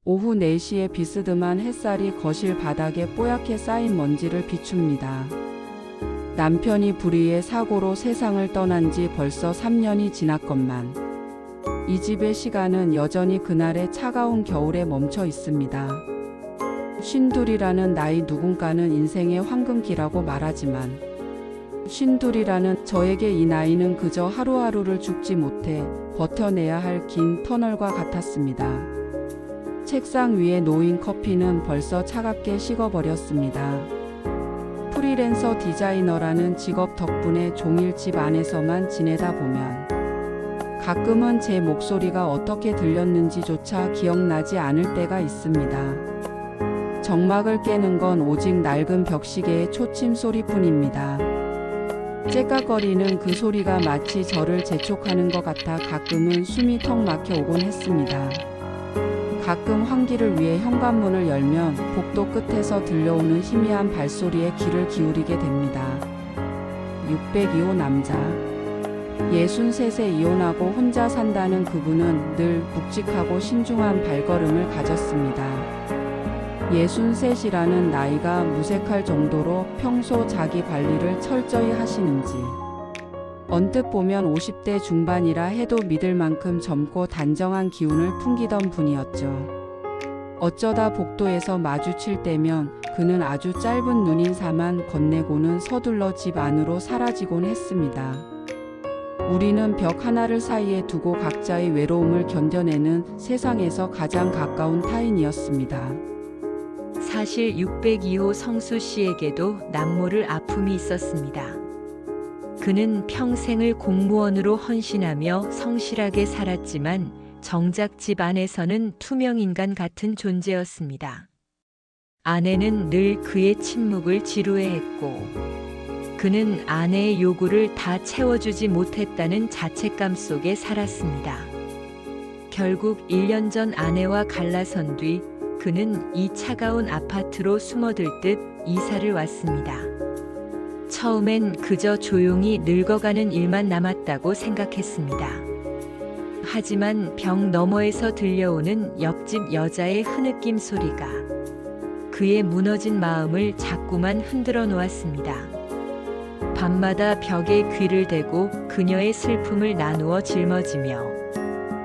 오후 4시에 비스듬한 햇살이 거실 바닥에 뽀얗게 쌓인 먼지를 비춥니다. 남편이 불의의 사고로 세상을 떠난 지 벌써 3년이 지났건만 이 집의 시간은 여전히 그날의 차가운 겨울에 멈춰 있습니다. 52이라는 나이 누군가는 인생의 황금기라고 말하지만 52이라는 저에게 이 나이는 그저 하루하루를 죽지 못해 버텨내야 할 긴 터널과 같았습니다. 책상 위에 놓인 커피는 벌써 차갑게 식어버렸습니다. 프리랜서 디자이너라는 직업 덕분에 종일 집 안에서만 지내다 보면 가끔은 제 목소리가 어떻게 들렸는지조차 기억나지 않을 때가 있습니다. 정막을 깨는 건 오직 낡은 벽시계의 초침 소리뿐입니다. 째깍거리는 그 소리가 마치 저를 재촉하는 것 같아 가끔은 숨이 턱 막혀 오곤 했습니다. 가끔 환기를 위해 현관문을 열면 복도 끝에서 들려오는 희미한 발소리에 귀를 기울이게 됩니다. 602호 남자. 63세 이혼하고 혼자 산다는 그분은 늘 묵직하고 신중한 발걸음을 가졌습니다. 63이라는 나이가 무색할 정도로 평소 자기 관리를 철저히 하시는지 언뜻 보면 50대 중반이라 해도 믿을 만큼 젊고 단정한 기운을 풍기던 분이었죠. 어쩌다 복도에서 마주칠 때면 그는 아주 짧은 눈인사만 건네고는 서둘러 집 안으로 사라지곤 했습니다. 우리는 벽 하나를 사이에 두고 각자의 외로움을 견뎌내는 세상에서 가장 가까운 타인이었습니다. 사실 602호 성수 씨에게도 남모를 아픔이 있었습니다. 그는 평생을 공무원으로 헌신하며 성실하게 살았지만 정작 집 안에서는 투명인간 같은 존재였습니다. 아내는 늘 그의 침묵을 지루해했고 그는 아내의 요구를 다 채워주지 못했다는 자책감 속에 살았습니다. 결국 1년 전 아내와 갈라선 뒤 그는 이 차가운 아파트로 숨어들 듯 이사를 왔습니다. 처음엔 그저 조용히 늙어가는 일만 남았다고 생각했습니다. 하지만 벽 너머에서 들려오는 옆집 여자의 흐느낌 소리가 그의 무너진 마음을 자꾸만 흔들어 놓았습니다. 밤마다 벽에 귀를 대고 그녀의 슬픔을 나누어 짊어지며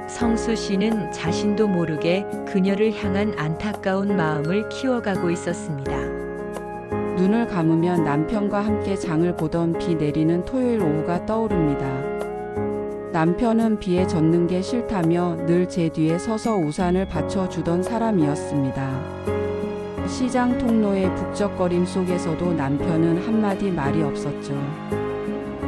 성수 씨는 자신도 모르게 그녀를 향한 안타까운 마음을 키워가고 있었습니다. 눈을 감으면 남편과 함께 장을 보던 비 내리는 토요일 오후가 떠오릅니다. 남편은 비에 젖는 게 싫다며 늘 제 뒤에 서서 우산을 받쳐주던 사람이었습니다. 시장 통로의 북적거림 속에서도 남편은 한마디 말이 없었죠.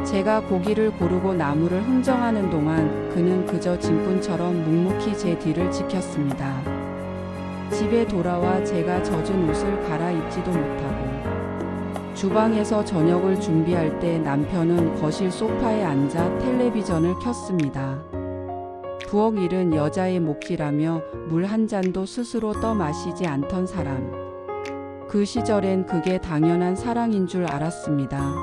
제가 고기를 고르고 나무를 흥정하는 동안 그는 그저 짐꾼처럼 묵묵히 제 뒤를 지켰습니다. 집에 돌아와 제가 젖은 옷을 갈아입지도 못하고 주방에서 저녁을 준비할 때 남편은 거실 소파에 앉아 텔레비전을 켰습니다. 부엌 일은 여자의 몫이라며 물 한 잔도 스스로 떠 마시지 않던 사람. 그 시절엔 그게 당연한 사랑인 줄 알았습니다.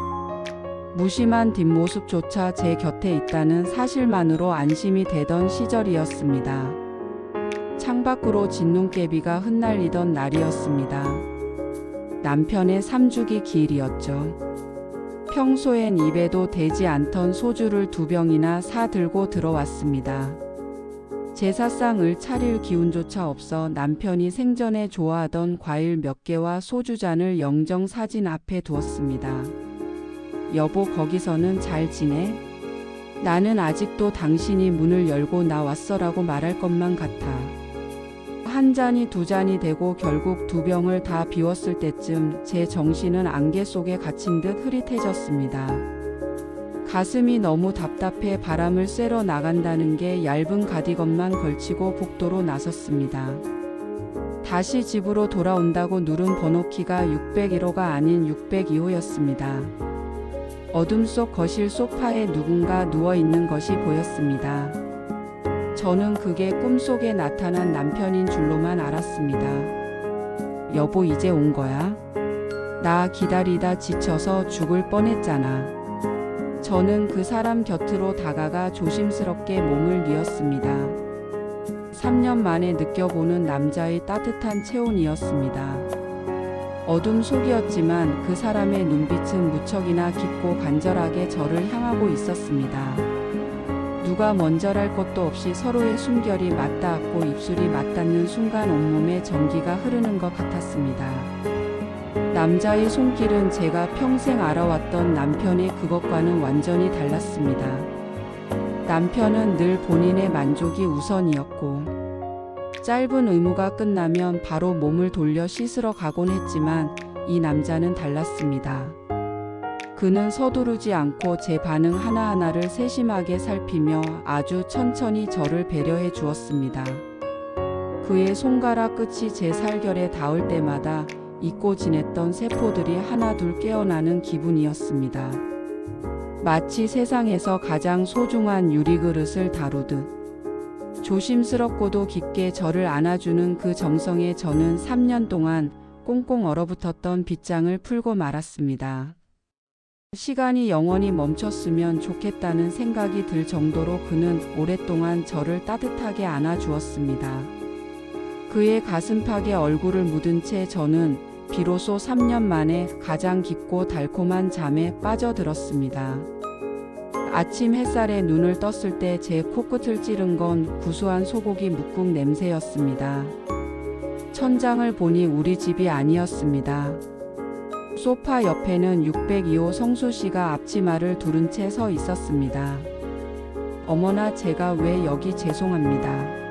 무심한 뒷모습조차 제 곁에 있다는 사실만으로 안심이 되던 시절이었습니다. 창밖으로 진눈깨비가 흩날리던 날이었습니다. 남편의 3주기 기일이었죠. 평소엔 입에도 대지 않던 소주를 2병이나 사 들고 들어왔습니다. 제사상을 차릴 기운조차 없어 남편이 생전에 좋아하던 과일 몇 개와 소주잔을 영정 사진 앞에 두었습니다. 여보, 거기서는 잘 지내? 나는 아직도 당신이 문을 열고 나 왔어라고 말할 것만 같아. 한 잔이 2잔이 되고 결국 2병을 다 비웠을 때쯤 제 정신은 안개 속에 갇힌 듯 흐릿해졌습니다. 가슴이 너무 답답해 바람을 쐬러 나간다는 게 얇은 가디건만 걸치고 복도로 나섰습니다. 다시 집으로 돌아온다고 누른 번호키가 601호가 아닌 602호였습니다. 어둠 속 거실 소파에 누군가 누워있는 것이 보였습니다. 저는 그게 꿈속에 나타난 남편인 줄로만 알았습니다. 여보, 이제 온 거야? 나 기다리다 지쳐서 죽을 뻔했잖아. 저는 그 사람 곁으로 다가가 조심스럽게 몸을 뉘었습니다. 3년 만에 느껴보는 남자의 따뜻한 체온이었습니다. 어둠 속이었지만 그 사람의 눈빛은 무척이나 깊고 간절하게 저를 향하고 있었습니다. 누가 먼저랄 것도 없이 서로의 숨결이 맞닿았고 입술이 맞닿는 순간 온몸에 전기가 흐르는 것 같았습니다. 남자의 손길은 제가 평생 알아왔던 남편의 그것과는 완전히 달랐습니다. 남편은 늘 본인의 만족이 우선이었고 짧은 의무가 끝나면 바로 몸을 돌려 씻으러 가곤 했지만 이 남자는 달랐습니다. 그는 서두르지 않고 제 반응 하나하나를 세심하게 살피며 아주 천천히 저를 배려해 주었습니다. 그의 손가락 끝이 제 살결에 닿을 때마다 잊고 지냈던 세포들이 하나둘 깨어나는 기분이었습니다. 마치 세상에서 가장 소중한 유리그릇을 다루듯 조심스럽고도 깊게 저를 안아주는 그 정성에 저는 3년 동안 꽁꽁 얼어붙었던 빗장을 풀고 말았습니다. 시간이 영원히 멈췄으면 좋겠다는 생각이 들 정도로 그는 오랫동안 저를 따뜻하게 안아주었습니다. 그의 가슴팍에 얼굴을 묻은 채 저는 비로소 3년 만에 가장 깊고 달콤한 잠에 빠져들었습니다. 아침 햇살에 눈을 떴을 때 제 코끝을 찌른 건 구수한 소고기 묵국 냄새였습니다. 천장을 보니 우리 집이 아니었습니다. 소파 옆에는 602호 성수 씨가 앞치마를 두른 채 서 있었습니다. 어머나 제가 왜 여기 죄송합니다.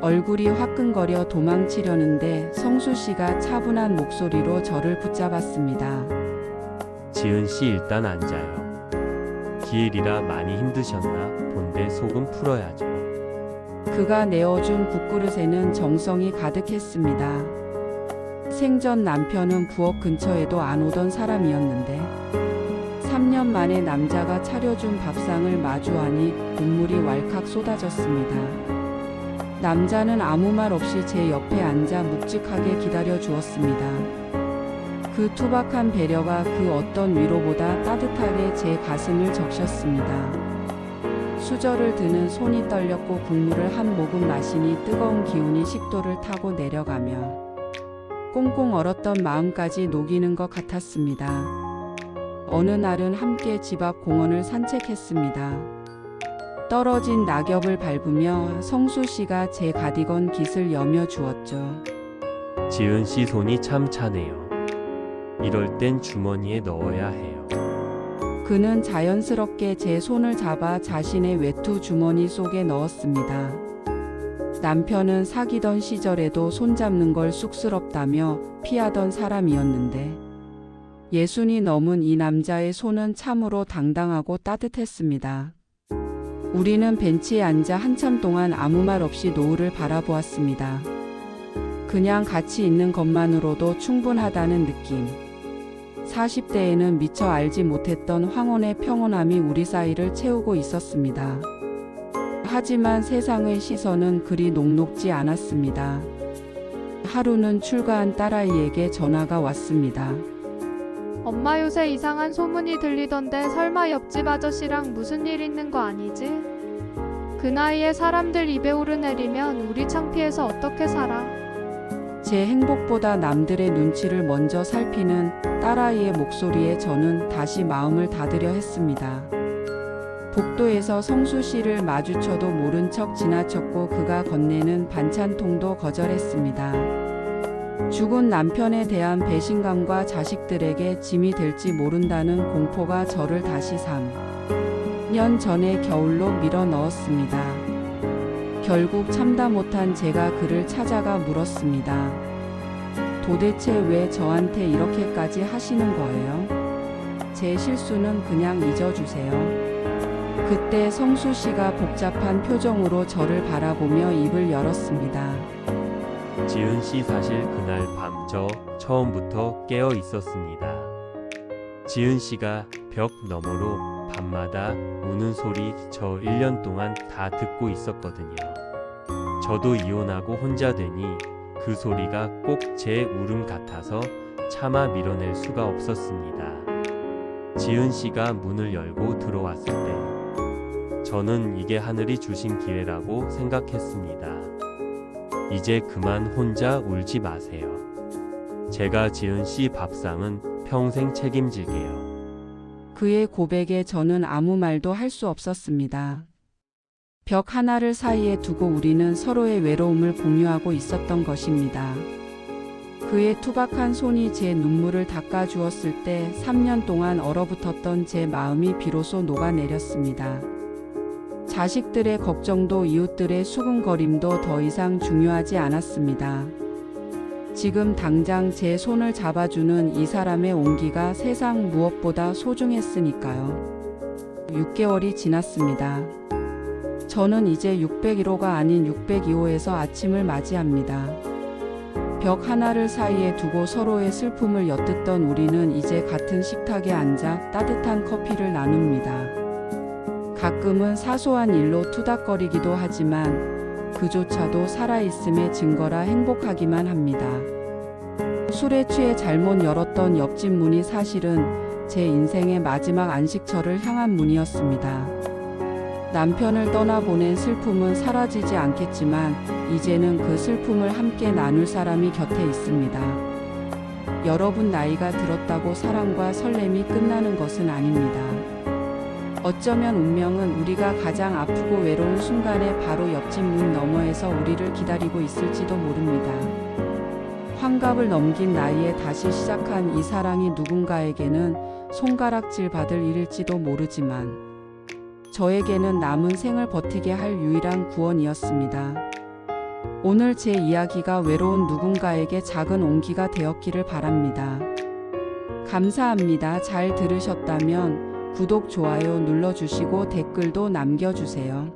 얼굴이 화끈거려 도망치려는데 성수 씨가 차분한 목소리로 저를 붙잡았습니다. 지은 씨 일단 앉아요. 기일이라 많이 힘드셨나 본데 속은 풀어야죠. 그가 내어준 국그릇에는 정성이 가득했습니다. 생전 남편은 부엌 근처에도 안 오던 사람이었는데 3년 만에 남자가 차려준 밥상을 마주하니 눈물이 왈칵 쏟아졌습니다. 남자는 아무 말 없이 제 옆에 앉아 묵직하게 기다려 주었습니다. 그 투박한 배려가 그 어떤 위로보다 따뜻하게 제 가슴을 적셨습니다. 수저를 드는 손이 떨렸고 국물을 한 모금 마시니 뜨거운 기운이 식도를 타고 내려가며 꽁꽁 얼었던 마음까지 녹이는 것 같았습니다. 어느 날은 함께 집 앞 공원을 산책했습니다. 떨어진 낙엽을 밟으며 성수 씨가 제 가디건 깃을 여며 주었죠. 지은 씨 손이 참 차네요. 이럴 땐 주머니에 넣어야 해요. 그는 자연스럽게 제 손을 잡아 자신의 외투 주머니 속에 넣었습니다. 남편은 사귀던 시절에도 손잡는 걸 쑥스럽다며 피하던 사람이었는데 60이 넘은 이 남자의 손은 참으로 당당하고 따뜻했습니다. 우리는 벤치에 앉아 한참 동안 아무 말 없이 노을을 바라보았습니다. 그냥 같이 있는 것만으로도 충분하다는 느낌. 40대에는 미처 알지 못했던 황혼의 평온함이 우리 사이를 채우고 있었습니다. 하지만 세상의 시선은 그리 녹록지 않았습니다. 하루는 출가한 딸아이에게 전화가 왔습니다. 엄마 요새 이상한 소문이 들리던데 설마 옆집 아저씨랑 무슨 일 있는 거 아니지? 그 나이에 사람들 입에 오르내리면 우리 창피해서 어떻게 살아? 제 행복보다 남들의 눈치를 먼저 살피는 딸아이의 목소리에 저는 다시 마음을 다드려 했습니다. 복도에서 성수 씨를 마주쳐도 모른 척 지나쳤고 그가 건네는 반찬통도 거절했습니다. 죽은 남편에 대한 배신감과 자식들에게 짐이 될지 모른다는 공포가 저를 다시 3년 전의 겨울로 밀어 넣었습니다. 결국 참다 못한 제가 그를 찾아가 물었습니다. 도대체 왜 저한테 이렇게까지 하시는 거예요? 제 실수는 그냥 잊어주세요. 그때 성수 씨가 복잡한 표정으로 저를 바라보며 입을 열었습니다. 지은 씨 사실 그날 밤 저 처음부터 깨어 있었습니다. 지은 씨가 벽 너머로 밤마다 우는 소리 저 1년 동안 다 듣고 있었거든요. 저도 이혼하고 혼자 되니 그 소리가 꼭 제 울음 같아서 차마 밀어낼 수가 없었습니다. 지은 씨가 문을 열고 들어왔을 때 저는 이게 하늘이 주신 기회라고 생각했습니다. 이제 그만 혼자 울지 마세요. 제가 지은 씨 밥상은 평생 책임질게요. 그의 고백에 저는 아무 말도 할 수 없었습니다. 벽 하나를 사이에 두고 우리는 서로의 외로움을 공유하고 있었던 것입니다. 그의 투박한 손이 제 눈물을 닦아주었을 때 3년 동안 얼어붙었던 제 마음이 비로소 녹아내렸습니다. 자식들의 걱정도 이웃들의 수군거림도 더 이상 중요하지 않았습니다. 지금 당장 제 손을 잡아주는 이 사람의 온기가 세상 무엇보다 소중했으니까요. 6개월이 지났습니다. 저는 이제 601호가 아닌 602호에서 아침을 맞이합니다. 벽 하나를 사이에 두고 서로의 슬픔을 엿듣던 우리는 이제 같은 식탁에 앉아 따뜻한 커피를 나눕니다. 가끔은 사소한 일로 투닥거리기도 하지만 그조차도 살아있음의 증거라 행복하기만 합니다. 술에 취해 잘못 열었던 옆집 문이 사실은 제 인생의 마지막 안식처를 향한 문이었습니다. 남편을 떠나보낸 슬픔은 사라지지 않겠지만 이제는 그 슬픔을 함께 나눌 사람이 곁에 있습니다. 여러분, 나이가 들었다고 사랑과 설렘이 끝나는 것은 아닙니다. 어쩌면 운명은 우리가 가장 아프고 외로운 순간에 바로 옆집 문 너머에서 우리를 기다리고 있을지도 모릅니다. 환갑을 넘긴 나이에 다시 시작한 이 사랑이 누군가에게는 손가락질 받을 일일지도 모르지만 저에게는 남은 생을 버티게 할 유일한 구원이었습니다. 오늘 제 이야기가 외로운 누군가에게 작은 온기가 되었기를 바랍니다. 감사합니다. 잘 들으셨다면 구독, 좋아요 눌러주시고 댓글도 남겨주세요.